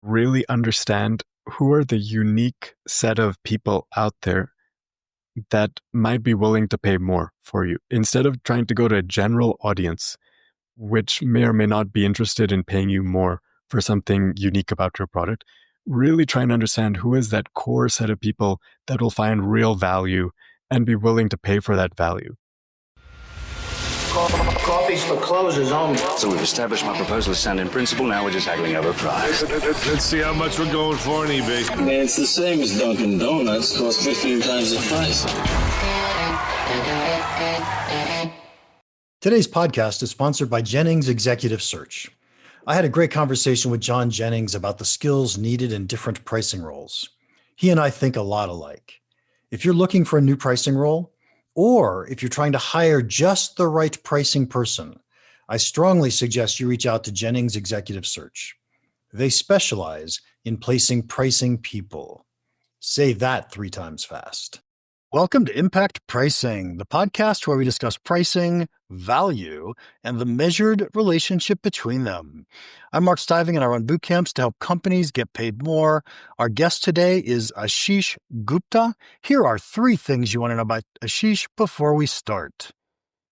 really understand who are the unique set of people out there that might be willing to pay more for you. Instead of trying to go to a general audience, which may or may not be interested in paying you more for something unique about your product, really trying to understand who is that core set of people that will find real value and be willing to pay for that value. Coffee's for closers only. So we've established my proposal is sound in principle. Now we're just haggling over price. Let's see how much we're going for on eBay. Man, it's the same as Dunkin' Donuts. Costs 15 times the price. Today's podcast is sponsored by Jennings Executive Search. I had a great conversation with John Jennings about the skills needed in different pricing roles. He and I think a lot alike. If you're looking for a new pricing role, or if you're trying to hire just the right pricing person, I strongly suggest you reach out to Jennings Executive Search. They specialize in placing pricing people. Say that 3 times fast. Welcome to Impact Pricing, the podcast where we discuss pricing, value, and the measured relationship between them. I'm Mark Stiving, and I run boot camps to help companies get paid more. Our guest today is Ashish Gupta. Here are 3 things you want to know about Ashish before we start.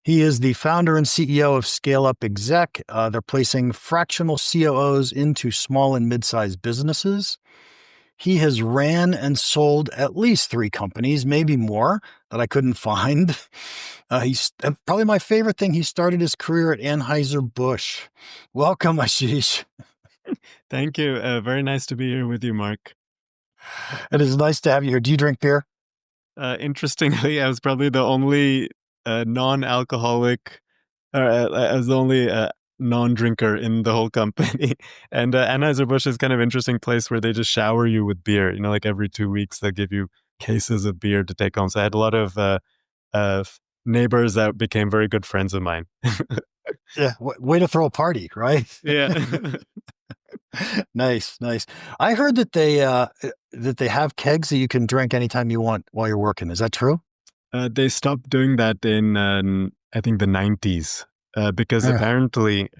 He is the founder and CEO of ScaleUp Exec. They're placing fractional COOs into small and mid-sized businesses. He has ran and sold at least 3 companies, maybe more, that I couldn't find. He's probably my favorite thing. He started his career at Anheuser-Busch. Welcome, Ashish. Thank you. Very nice to be here with you, Mark. It is nice to have you here. Do you drink beer? Interestingly, I was probably the only non-alcoholic, I was the only non-drinker in the whole company. And Anheuser-Busch is kind of an interesting place where they just shower you with beer. You know, like every 2 weeks, they give you cases of beer to take home. So I had a lot of neighbors that became very good friends of mine. Yeah, way to throw a party, right? Yeah. Nice. I heard that they have kegs that you can drink anytime you want while you're working. Is that true? They stopped doing that in, I think, the 90s. Because apparently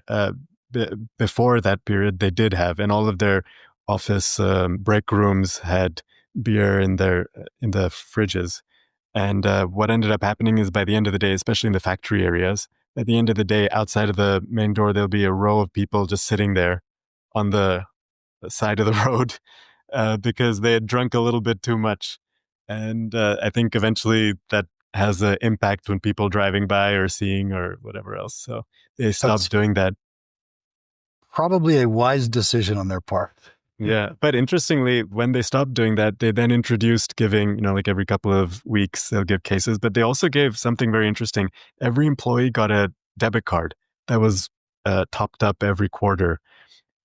before that period, they did have, and all of their office break rooms had beer in the fridges. And what ended up happening is by the end of the day, especially in the factory areas, at the end of the day, outside of the main door, there'll be a row of people just sitting there on the side of the road because they had drunk a little bit too much. And I think eventually that has an impact when people driving by or seeing or whatever else. So they stopped doing that. Probably a wise decision on their part. Yeah. But interestingly, when they stopped doing that, they then introduced giving, like every couple of weeks, they'll give cases, but they also gave something very interesting. Every employee got a debit card that was topped up every quarter.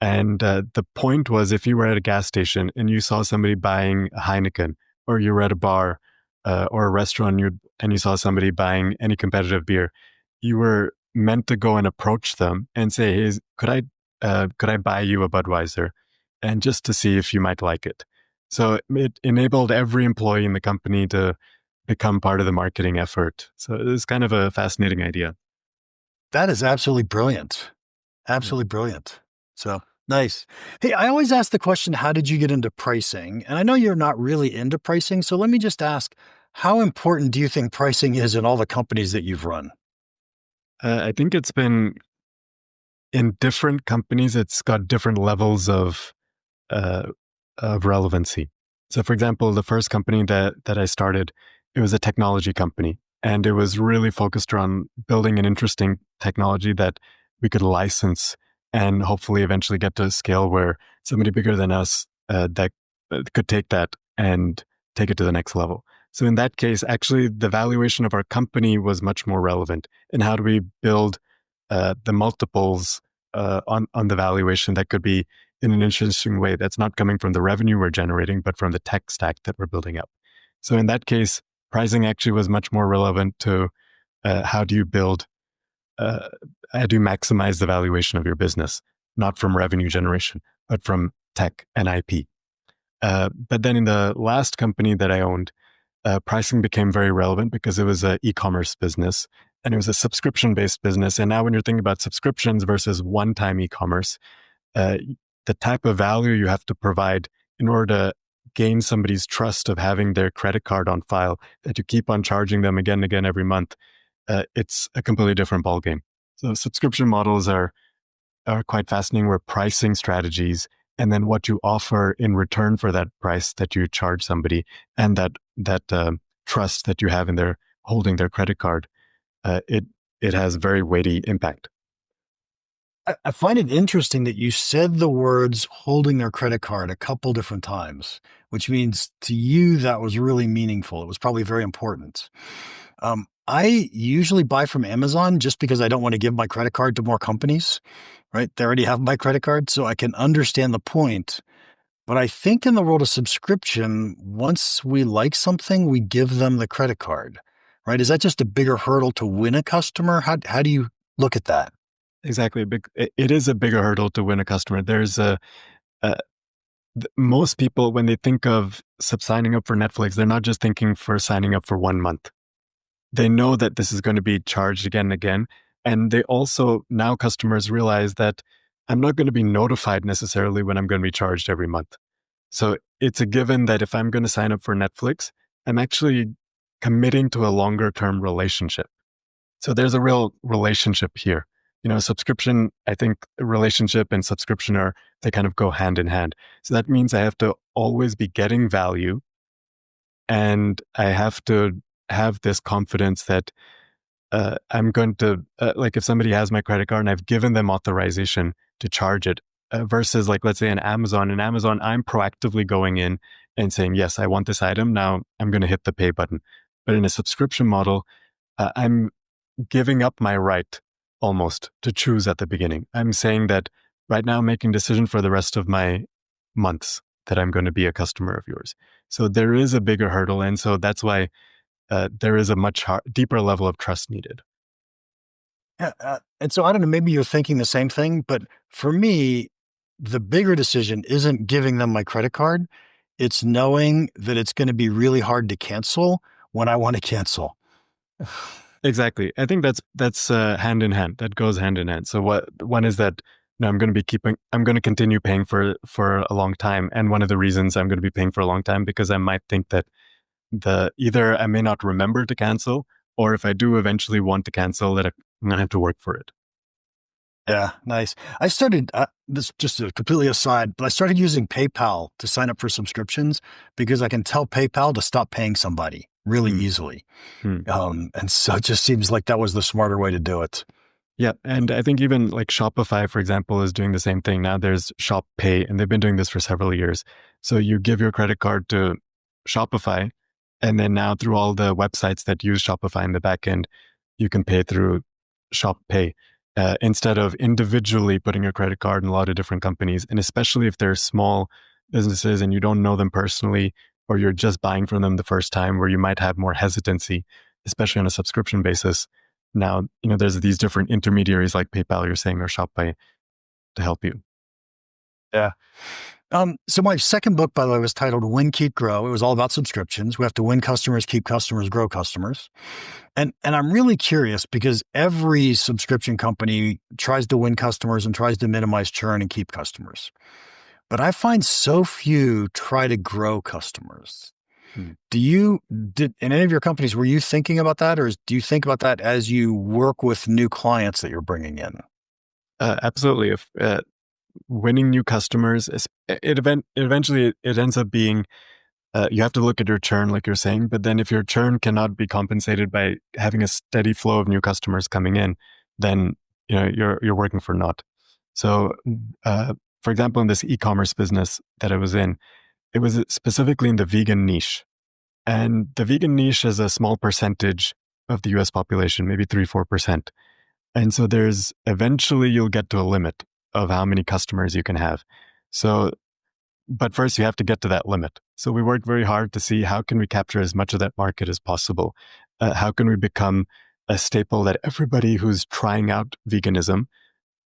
And the point was, if you were at a gas station and you saw somebody buying a Heineken, or you were at a bar or a restaurant and you saw somebody buying any competitive beer, you were meant to go and approach them and say, "Hey, could I buy you a Budweiser?" And just to see if you might like it. So it enabled every employee in the company to become part of the marketing effort. So it was kind of a fascinating idea. That is absolutely brilliant. Absolutely brilliant. So nice. Hey, I always ask the question, how did you get into pricing? And I know you're not really into pricing. So let me just ask, how important do you think pricing is in all the companies that you've run? I think it's been, in different companies, it's got different levels of relevancy. So for example, the first company that I started, it was a technology company, and it was really focused around building an interesting technology that we could license and hopefully eventually get to a scale where somebody bigger than us that could take that and take it to the next level. So in that case, actually, the valuation of our company was much more relevant. And how do we build the multiples on the valuation that could be in an interesting way that's not coming from the revenue we're generating, but from the tech stack that we're building up. So in that case, pricing actually was much more relevant to how do you maximize the valuation of your business, not from revenue generation, but from tech and IP. But then in the last company that I owned, pricing became very relevant because it was an e-commerce business and it was a subscription-based business. And now when you're thinking about subscriptions versus one-time e-commerce, the type of value you have to provide in order to gain somebody's trust of having their credit card on file, that you keep on charging them again and again every month, it's a completely different ballgame. So subscription models are quite fascinating, where pricing strategies and then what you offer in return for that price that you charge somebody, and that trust that you have in their holding their credit card, it has very weighty impact. I find it interesting that you said the words holding their credit card a couple different times, which means to you that was really meaningful. It was probably very important. I usually buy from Amazon just because I don't want to give my credit card to more companies, right? They already have my credit card, so I can understand the point. But I think in the world of subscription, once we like something, we give them the credit card, right? Is that just a bigger hurdle to win a customer? How do you look at that? Exactly. It is a bigger hurdle to win a customer. There's most people, when they think of signing up for Netflix, they're not just thinking for signing up for 1 month. They know that this is going to be charged again and again. And they also, now customers realize that I'm not going to be notified necessarily when I'm going to be charged every month. So it's a given that if I'm going to sign up for Netflix, I'm actually committing to a longer term relationship. So there's a real relationship here. Subscription, I think relationship and subscription they kind of go hand in hand. So that means I have to always be getting value, and I have to have this confidence that I'm going to, like if somebody has my credit card and I've given them authorization to charge it, versus like, let's say in Amazon, I'm proactively going in and saying, yes, I want this item. Now I'm going to hit the pay button. But in a subscription model, I'm giving up my right almost to choose at the beginning. I'm saying that right now I'm making a decision for the rest of my months that I'm going to be a customer of yours. So there is a bigger hurdle. And so that's why there is a much deeper level of trust needed. Yeah, and so I don't know, maybe you're thinking the same thing, but for me, the bigger decision isn't giving them my credit card. It's knowing that it's going to be really hard to cancel when I want to cancel. Exactly. I think that's hand in hand. That goes hand in hand. So one is that I'm going to continue paying for a long time. And one of the reasons I'm going to be paying for a long time, because I might think that either I may not remember to cancel, or if I do eventually want to cancel, that I'm going to have to work for it. Yeah, nice. I started, this just a completely aside, but I started using PayPal to sign up for subscriptions because I can tell PayPal to stop paying somebody really easily. And so it just seems like that was the smarter way to do it. Yeah. And I think even like Shopify, for example, is doing the same thing. Now there's Shop Pay, and they've been doing this for several years. So you give your credit card to Shopify, and then now through all the websites that use Shopify in the back end, you can pay through Shop Pay. Instead of individually putting your credit card in a lot of different companies. And especially if they're small businesses and you don't know them personally, or you're just buying from them the first time, where you might have more hesitancy, especially on a subscription basis. Now, there's these different intermediaries like PayPal, you're saying, or ShopPay to help you. Yeah. So my second book, by the way, was titled Win, Keep, Grow. It was all about subscriptions. We have to win customers, keep customers, grow customers. And I'm really curious because every subscription company tries to win customers and tries to minimize churn and keep customers. But I find so few try to grow customers. In any of your companies, were you thinking about that, or do you think about that as you work with new clients that you're bringing in? Absolutely. If winning new customers, eventually it ends up being, you have to look at your churn, like you're saying. But then if your churn cannot be compensated by having a steady flow of new customers coming in, then you're working for naught. So, for example, in this e-commerce business that I was in, it was specifically in the vegan niche. And the vegan niche is a small percentage of the US population, maybe 3-4%. And so eventually you'll get to a limit of how many customers you can have. So, but first you have to get to that limit. So we worked very hard to see how can we capture as much of that market as possible. How can we become a staple that everybody who's trying out veganism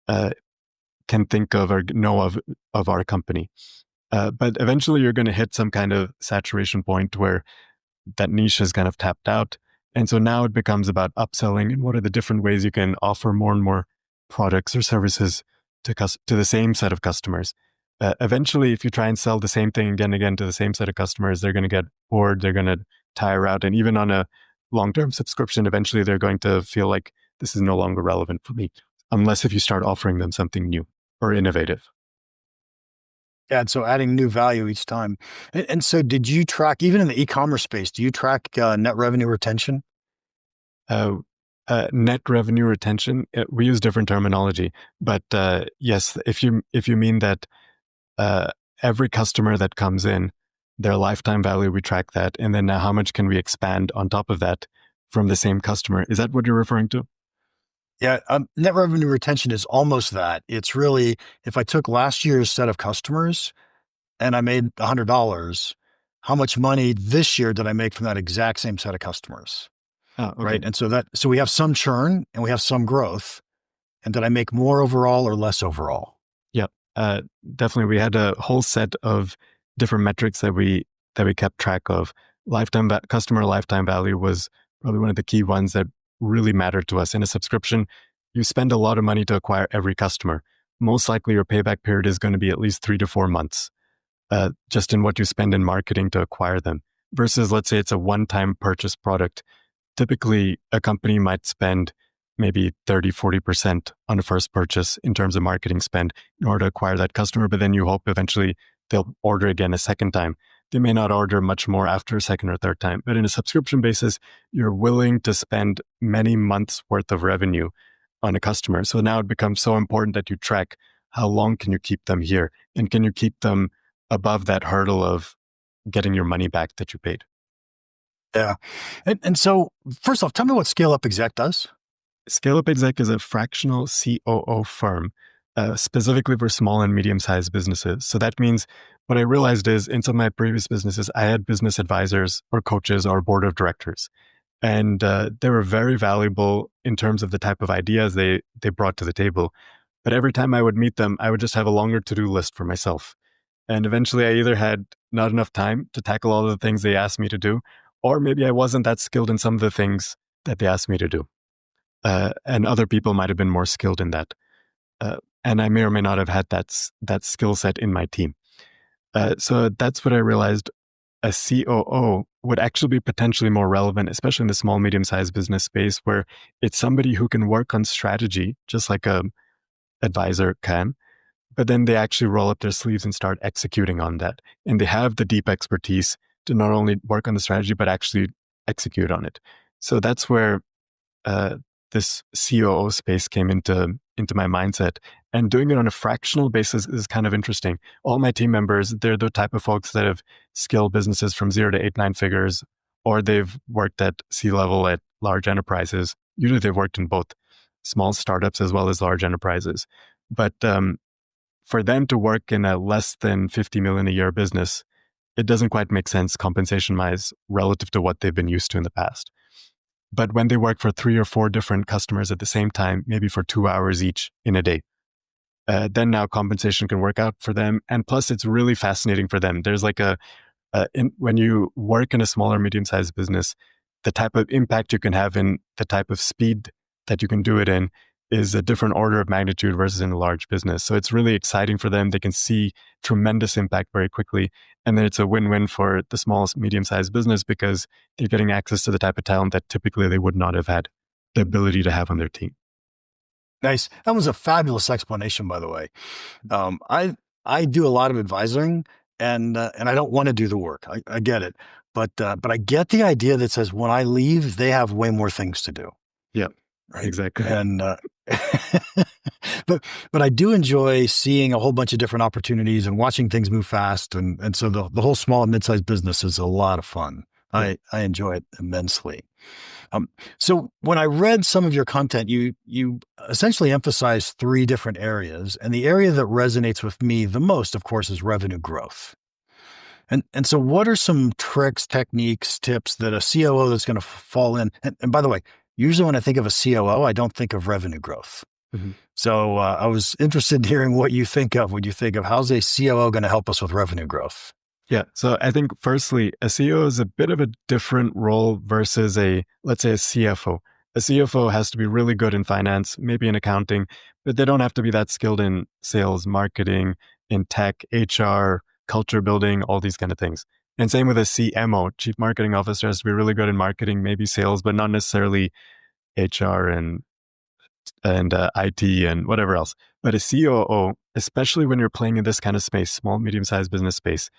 can think of or know of our company. But eventually you're going to hit some kind of saturation point where that niche is kind of tapped out. And so now it becomes about upselling and what are the different ways you can offer more and more products or services to the same set of customers. Eventually, if you try and sell the same thing again and again to the same set of customers, they're going to get bored, they're going to tire out. And even on a long-term subscription, eventually they're going to feel like this is no longer relevant for me, unless if you start offering them something new or innovative. Yeah, and so adding new value each time. And so did you track, even in the e-commerce space, do you track net revenue retention? Net revenue retention, we use different terminology, but yes, if you mean that uh, every customer that comes in, their lifetime value, we track that, and then now how much can we expand on top of that from the same customer? Is that what you're referring to? Yeah, net revenue retention is almost that. It's really, if I took last year's set of customers and I made $100, how much money this year did I make from that exact same set of customers? Oh, okay. Right. And so we have some churn and we have some growth. And did I make more overall or less overall? Yeah, definitely. We had a whole set of different metrics that we kept track of. Customer lifetime value was probably one of the key ones that really mattered to us. In a subscription, you spend a lot of money to acquire every customer. Most likely, your payback period is going to be at least 3 to 4 months, just in what you spend in marketing to acquire them. Versus, let's say it's a one-time purchase product. Typically, a company might spend maybe 30, 40% on a first purchase in terms of marketing spend in order to acquire that customer, but then you hope eventually they'll order again a second time. They may not order much more after a second or third time, but in a subscription basis, you're willing to spend many months worth of revenue on a customer. So now it becomes so important that you track how long can you keep them here, and can you keep them above that hurdle of getting your money back that you paid. Yeah. And so first off, tell me what ScaleUp Exec does. ScaleUp Exec is a fractional COO firm, specifically for small and medium-sized businesses. So that means what I realized is in some of my previous businesses, I had business advisors or coaches or board of directors. And they were very valuable in terms of the type of ideas they brought to the table. But every time I would meet them, I would just have a longer to-do list for myself. And eventually I either had not enough time to tackle all of the things they asked me to do, or maybe I wasn't that skilled in some of the things that they asked me to do. And other people might have been more skilled in that. And I may or may not have had that skill set in my team. So that's what I realized. A COO would actually be potentially more relevant, especially in the small, medium-sized business space, where it's somebody who can work on strategy, just like a advisor can, but then they actually roll up their sleeves and start executing on that. And they have the deep expertise to not only work on the strategy, but actually execute on it. So that's where this COO space came into my mindset. And doing it on a fractional basis is kind of interesting. All my team members, they're the type of folks that have scaled businesses from 0 to 8, 9 figures, or they've worked at C-level at large enterprises. Usually they've worked in both small startups as well as large enterprises. But for them to work in a less than 50 million a year business, it doesn't quite make sense compensation-wise relative to what they've been used to in the past. But when they work for 3 or 4 different customers at the same time, maybe for 2 hours each in a day, then now compensation can work out for them. And plus, it's really fascinating for them. There's like when you work in a smaller, medium-sized business, the type of impact you can have in the type of speed that you can do it in is a different order of magnitude versus in a large business. So it's really exciting for them. They can see tremendous impact very quickly. And then it's a win-win for the small, medium-sized business because they're getting access to the type of talent that typically they would not have had the ability to have on their team. Nice. That was a fabulous explanation, by the way. I do a lot of advising, and I don't want to do the work. I get it, but I get the idea that says when I leave, they have way more things to do. Yeah, right. Exactly. And but I do enjoy seeing a whole bunch of different opportunities and watching things move fast, and so the whole small and mid-sized business is a lot of fun. Yeah. I enjoy it immensely. So when I read some of your content, you essentially emphasize 3 different areas. And the area that resonates with me the most, of course, is revenue growth. And so what are some tricks, techniques, tips that a COO that's going to fall in? And by the way, usually when I think of a COO, I don't think of revenue growth. Mm-hmm. So I was interested in hearing what you think of when you think of how's a COO going to help us with revenue growth? Yeah. So I think firstly, a CEO is a bit of a different role versus let's say a CFO. A CFO has to be really good in finance, maybe in accounting, but they don't have to be that skilled in sales, marketing, in tech, HR, culture building, all these kind of things. And same with a CMO, Chief Marketing Officer, has to be really good in marketing, maybe sales, but not necessarily HR and IT and whatever else. But a COO, especially when you're playing in this kind of space, small, medium-sized business space,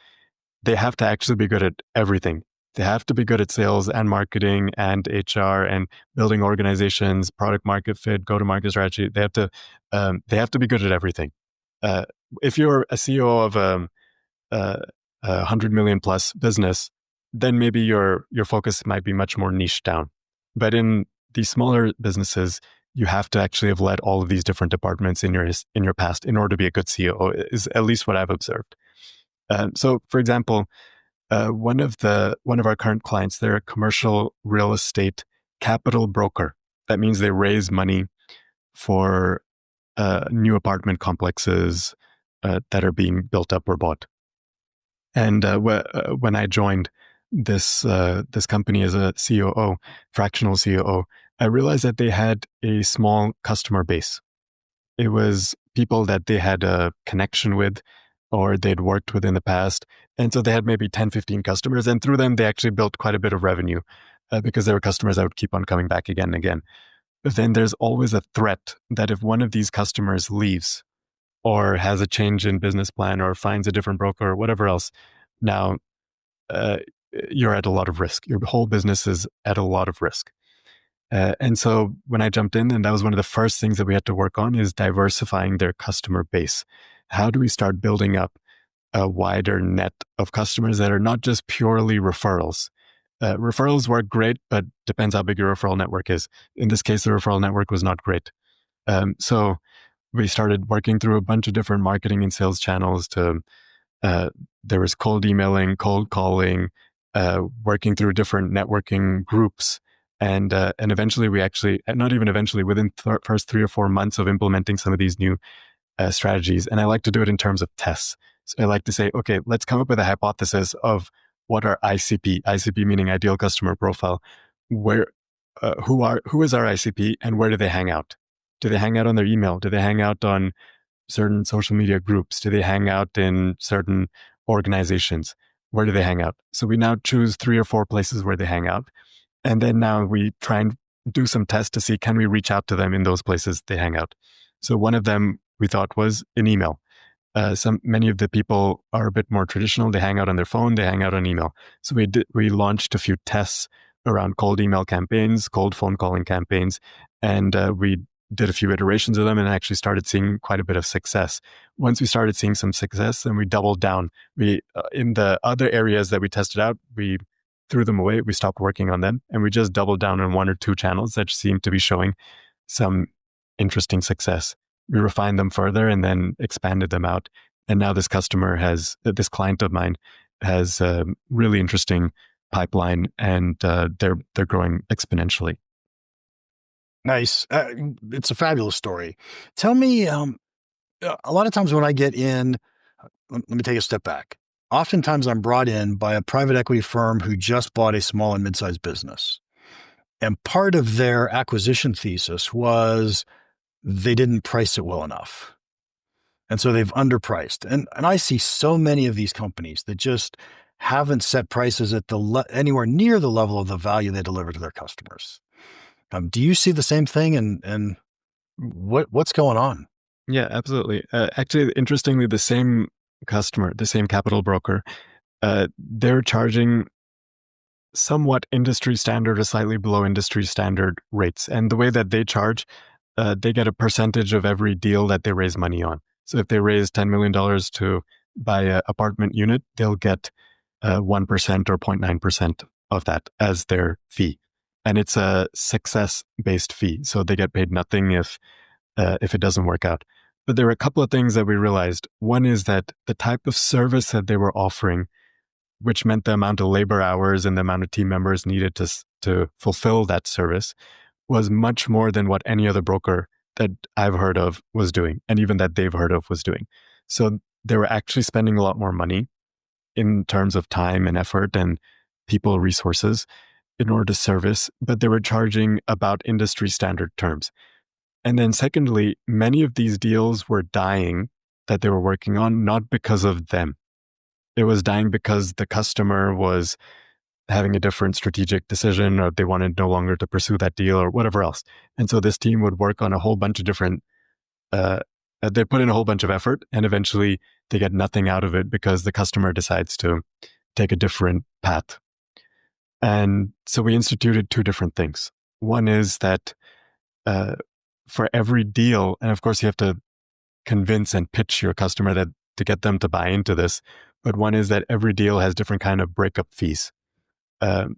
they have to actually be good at everything. They have to be good at sales and marketing and HR and building organizations, product market fit, go-to-market strategy. They have to be good at everything. Uh, if you're a CEO of a 100 million plus business, then maybe your focus might be much more niche down. But in these smaller businesses, you have to actually have led all of these different departments in your past in order to be a good CEO, is at least what I've observed. So, for example, one of our current clients, they're a commercial real estate capital broker. That means they raise money for new apartment complexes that are being built up or bought. And when I joined this company as a COO, fractional COO, I realized that they had a small customer base. It was people that they had a connection with or they'd worked with in the past. And so they had maybe 10, 15 customers. And through them, they actually built quite a bit of revenue because there were customers that would keep on coming back again and again. But then there's always a threat that if one of these customers leaves or has a change in business plan or finds a different broker or whatever else, now you're at a lot of risk. Your whole business is at a lot of risk. And so when I jumped in, and that was one of the first things that we had to work on, is diversifying their customer base. How do we start building up a wider net of customers that are not just purely referrals? Referrals work great, but depends how big your referral network is. In this case, the referral network was not great. So we started working through a bunch of different marketing and sales channels there was cold emailing, cold calling, working through different networking groups. And eventually we actually, not even eventually, within the first 3 or 4 months of implementing some of these new strategies. And I like to do it in terms of tests. So I like to say, okay, let's come up with a hypothesis of what our ICP meaning ideal customer profile, who is our ICP and where do they hang out? Do they hang out on their email? Do they hang out on certain social media groups? Do they hang out in certain organizations? Where do they hang out? So we now choose 3 or 4 places where they hang out. And then now we try and do some tests to see, can we reach out to them in those places they hang out? So one of them we thought was an email. Many of the people are a bit more traditional. They hang out on their phone, they hang out on email. So we launched a few tests around cold email campaigns, cold phone calling campaigns, and we did a few iterations of them and actually started seeing quite a bit of success. Once we started seeing some success, then we doubled down. We in the other areas that we tested out, we threw them away. We stopped working on them, and we just doubled down on 1 or 2 channels that seemed to be showing some interesting success. We refined them further and then expanded them out. And now this client of mine has a really interesting pipeline, and they're growing exponentially. Nice. It's a fabulous story. Tell me, a lot of times when I get in, let me take a step back. Oftentimes I'm brought in by a private equity firm who just bought a small and mid-sized business. And part of their acquisition thesis was they didn't price it well enough. And so they've underpriced. And I see so many of these companies that just haven't set prices at anywhere near the level of the value they deliver to their customers. Do you see the same thing? And what's going on? Yeah, absolutely. Actually, interestingly, the same customer, the same capital broker, they're charging somewhat industry standard or slightly below industry standard rates. And the way that they charge, they get a percentage of every deal that they raise money on. So if they raise $10 million to buy an apartment unit, they'll get 1% or 0.9% of that as their fee. And it's a success-based fee. So they get paid nothing if it doesn't work out. But there were a couple of things that we realized. One is that the type of service that they were offering, which meant the amount of labor hours and the amount of team members needed to fulfill that service, was much more than what any other broker that I've heard of was doing, and even that they've heard of was doing. So they were actually spending a lot more money in terms of time and effort and people resources in order to service, but they were charging about industry standard terms. And then secondly, many of these deals were dying that they were working on, not because of them. It was dying because the customer was having a different strategic decision, or they wanted no longer to pursue that deal or whatever else. And so this team would work on a whole bunch of different, they put in a whole bunch of effort, and eventually they get nothing out of it because the customer decides to take a different path. And so we instituted two different things. One is that for every deal, and of course you have to convince and pitch your customer that to get them to buy into this, but one is that every deal has different kind of breakup fees.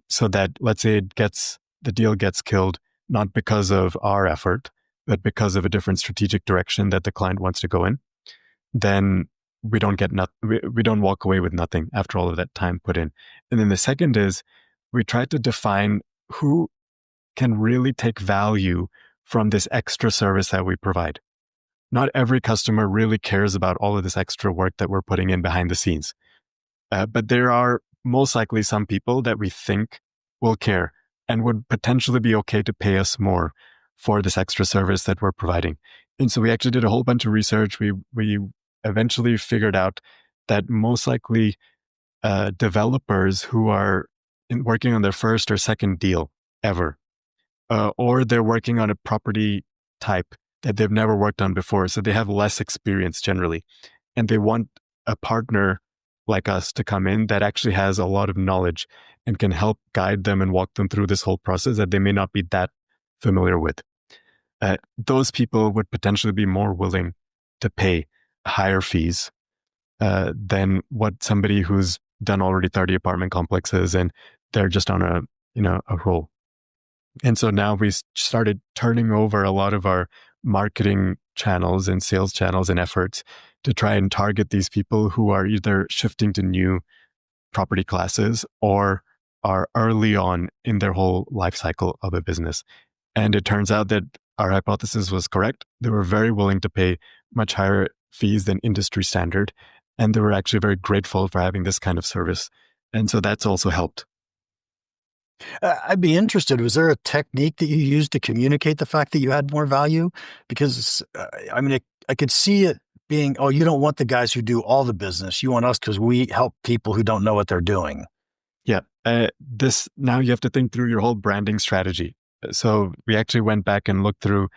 So that, let's say the deal gets killed, not because of our effort, but because of a different strategic direction that the client wants to go in, then we don't get we don't walk away with nothing after all of that time put in. And then the second is we try to define who can really take value from this extra service that we provide. Not every customer really cares about all of this extra work that we're putting in behind the scenes. But there are most likely some people that we think will care and would potentially be okay to pay us more for this extra service that we're providing. And so we actually did a whole bunch of research. We eventually figured out that most likely developers who are working on their first or second deal ever, or they're working on a property type that they've never worked on before, so they have less experience generally, and they want a partner like us to come in that actually has a lot of knowledge and can help guide them and walk them through this whole process that they may not be that familiar with. Those people would potentially be more willing to pay higher fees than what somebody who's done already 30 apartment complexes and they're just on a roll. And so now we started turning over a lot of our marketing channels and sales channels and efforts to try and target these people who are either shifting to new property classes or are early on in their whole life cycle of a business. And it turns out that our hypothesis was correct. They were very willing to pay much higher fees than industry standard. And they were actually very grateful for having this kind of service. And so that's also helped. I'd be interested. Was there a technique that you used to communicate the fact that you had more value? Because I could see it being, oh, you don't want the guys who do all the business. You want us because we help people who don't know what they're doing. Yeah. Now you have to think through your whole branding strategy. So we actually went back and looked through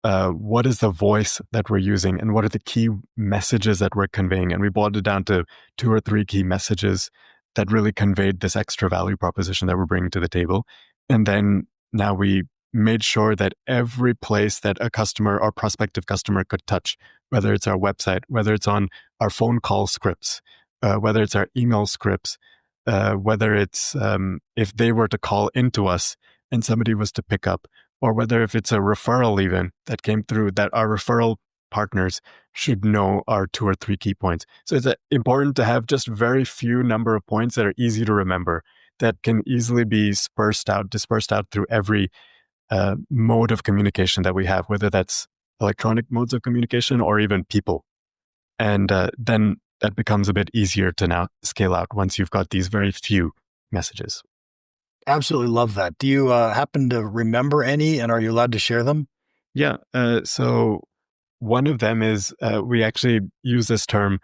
what is the voice that we're using and what are the key messages that we're conveying. And we boiled it down to 2 or 3 key messages that really conveyed this extra value proposition that we're bringing to the table. And then now we made sure that every place that a customer or prospective customer could touch, whether it's our website, whether it's on our phone call scripts, whether it's our email scripts, whether it's if they were to call into us and somebody was to pick up, or whether if it's a referral even that came through, that our referral partners should know our 2 or 3 key points. So it's important to have just very few number of points that are easy to remember, that can easily be dispersed out through every mode of communication that we have, whether that's electronic modes of communication or even people. And then that becomes a bit easier to now scale out once you've got these very few messages. Absolutely love that. Do you happen to remember any, and are you allowed to share them? Yeah. So one of them is we actually use this term,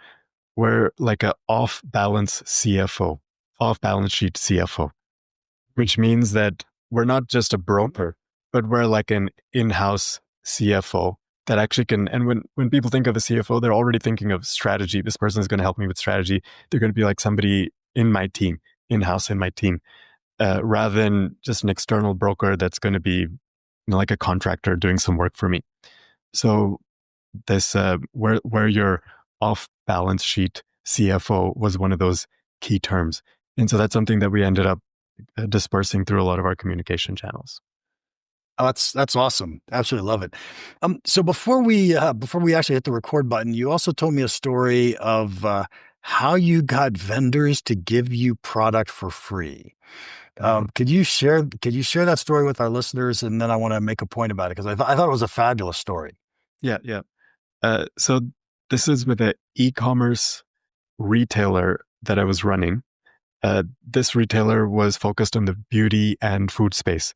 we're like a off-balance CFO, off-balance sheet CFO, which means that we're not just a broker, but we're like an in-house CFO that actually can, and when people think of a CFO, they're already thinking of strategy. This person is going to help me with strategy. They're going to be like somebody in my team, in-house in my team, rather than just an external broker that's going to be like a contractor doing some work for me. So this, where your off-balance sheet CFO was one of those key terms. And so that's something that we ended up dispersing through a lot of our communication channels. Oh, that's awesome. Absolutely love it. So before we actually hit the record button, you also told me a story of how you got vendors to give you product for free. Could you share that story with our listeners? And then I want to make a point about it because I thought it was a fabulous story. Yeah. So this is with an e-commerce retailer that I was running. This retailer was focused on the beauty and food space.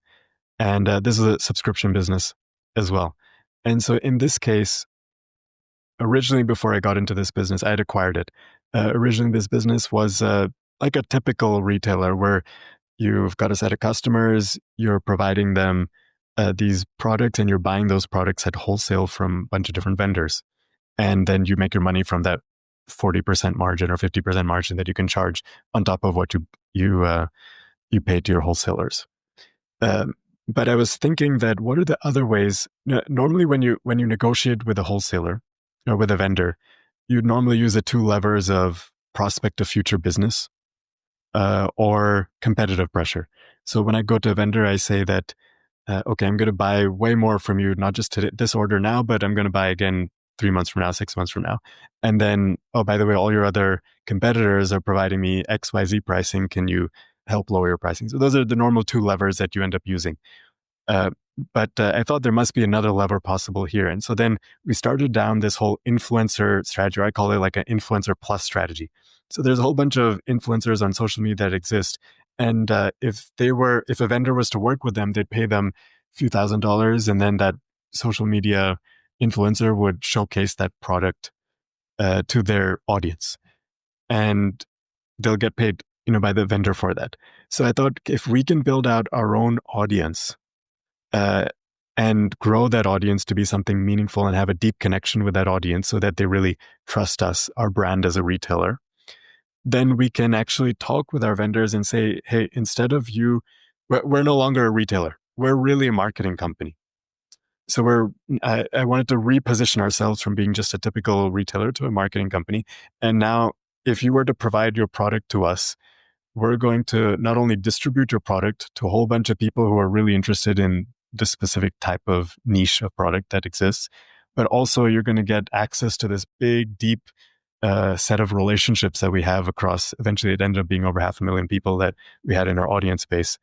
And this is a subscription business as well. And so in this case, originally, before I got into this business, I had acquired it. Originally, this business was like a typical retailer where you've got a set of customers, you're providing them these products, and you're buying those products at wholesale from a bunch of different vendors. And then you make your money from that 40% margin or 50% margin that you can charge on top of what you pay to your wholesalers. But I was thinking that what are the other ways? Normally, when you negotiate with a wholesaler or with a vendor, you normally use the two levers of prospect of future business or competitive pressure. So when I go to a vendor, I say that, okay, I'm going to buy way more from you, not just to this order now, but I'm going to buy again 3 months from now, 6 months from now. And then, oh, by the way, all your other competitors are providing me XYZ pricing. Can you help lower your pricing? So those are the normal two levers that you end up using. But I thought there must be another lever possible here. And so then we started down this whole influencer strategy, or I call it like an influencer plus strategy. So there's a whole bunch of influencers on social media that exist. And if a vendor was to work with them, they'd pay them a few $1,000s, and then that social media influencer would showcase that product to their audience. And they'll get paid, by the vendor for that. So I thought if we can build out our own audience, and grow that audience to be something meaningful and have a deep connection with that audience so that they really trust us, our brand as a retailer, then we can actually talk with our vendors and say, hey, instead of we're no longer a retailer. We're really a marketing company. So I wanted to reposition ourselves from being just a typical retailer to a marketing company. And now if you were to provide your product to us, we're going to not only distribute your product to a whole bunch of people who are really interested in the specific type of niche of product that exists, but also you're going to get access to this big, deep set of relationships that we have across, eventually it ended up being over 500,000 people that we had in our audience base.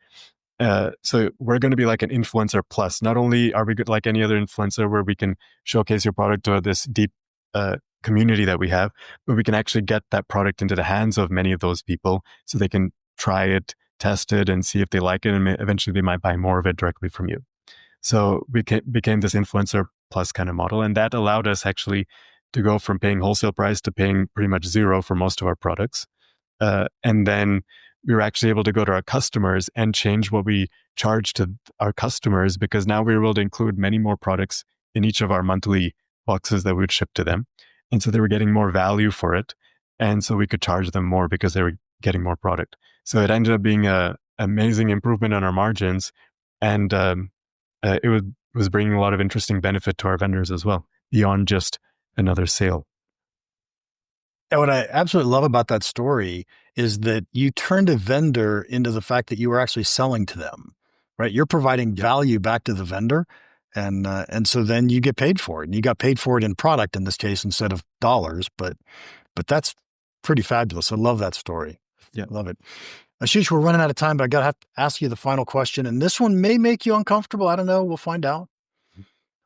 So we're going to be like an influencer plus. Not only are we good like any other influencer where we can showcase your product to this deep community that we have, but we can actually get that product into the hands of many of those people so they can try it, test it, and see if they like it, and eventually they might buy more of it directly from you. So we became this influencer plus kind of model, and that allowed us actually to go from paying wholesale price to paying pretty much zero for most of our products. And then we were actually able to go to our customers and change what we charge to our customers, because now we were able to include many more products in each of our monthly boxes that we would ship to them. And so they were getting more value for it. And so we could charge them more because they were getting more product. So it ended up being an amazing improvement on our margins. And it was bringing a lot of interesting benefit to our vendors as well, beyond just another sale. And what I absolutely love about that story is that you turned a vendor into the fact that you were actually selling to them, right? You're providing value back to the vendor. And so then you get paid for it, and you got paid for it in product in this case instead of dollars, but that's pretty fabulous. I love that story. Yeah. Love it. Ashish, we're running out of time, but I got to have to ask you the final question. And this one may make you uncomfortable. I don't know. We'll find out.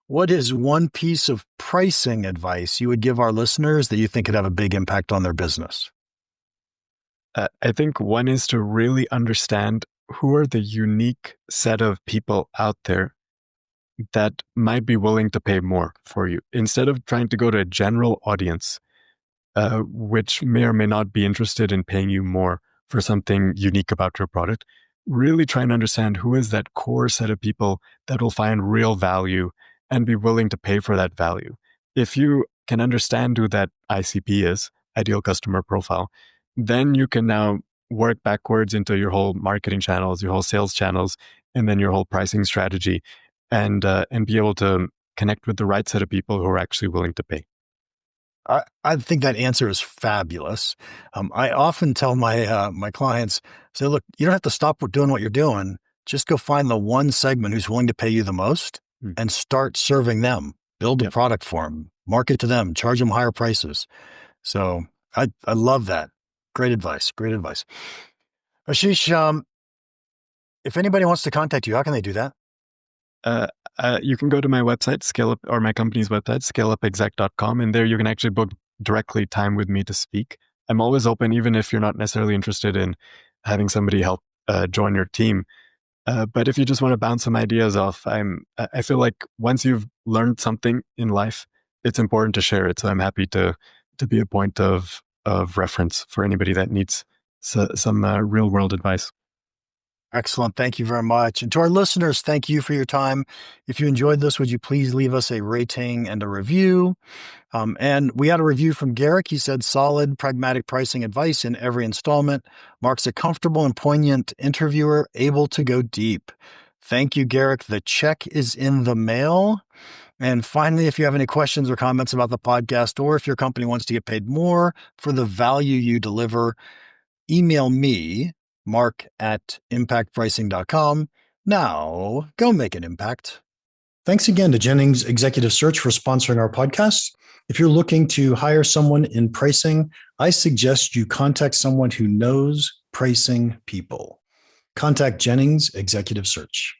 What is one piece of pricing advice you would give our listeners that you think could have a big impact on their business? I think one is to really understand who are the unique set of people out there that might be willing to pay more for you. Instead of trying to go to a general audience, which may or may not be interested in paying you more for something unique about your product, really try and understand who is that core set of people that will find real value and be willing to pay for that value. If you can understand who that ICP is, ideal customer profile, then you can now work backwards into your whole marketing channels, your whole sales channels, and then your whole pricing strategy, and be able to connect with the right set of people who are actually willing to pay. I think that answer is fabulous. I often tell my clients, say, look, you don't have to stop doing what you're doing. Just go find the one segment who's willing to pay you the most and start serving them. Build a product for them, market to them, charge them higher prices. So I love that. Great advice. Great advice. Ashish, if anybody wants to contact you, how can they do that? You can go to my website, ScaleUp, or my company's website, scaleupexec.com, and there you can actually book directly time with me to speak. I'm always open, even if you're not necessarily interested in having somebody help join your team. But if you just want to bounce some ideas off, I feel like once you've learned something in life, it's important to share it. So I'm happy to be a point of reference for anybody that needs some real world advice. Excellent. Thank you very much. And to our listeners, thank you for your time. If you enjoyed this, would you please leave us a rating and a review? And we had a review from Garrick. He said, solid, pragmatic pricing advice in every installment. Mark's a comfortable and poignant interviewer, able to go deep. Thank you, Garrick. The check is in the mail. And finally, if you have any questions or comments about the podcast, or if your company wants to get paid more for the value you deliver, email me, mark@impactpricing.com. Now, go make an impact. Thanks again to Jennings Executive Search for sponsoring our podcast. If you're looking to hire someone in pricing, I suggest you contact someone who knows pricing people. Contact Jennings Executive Search.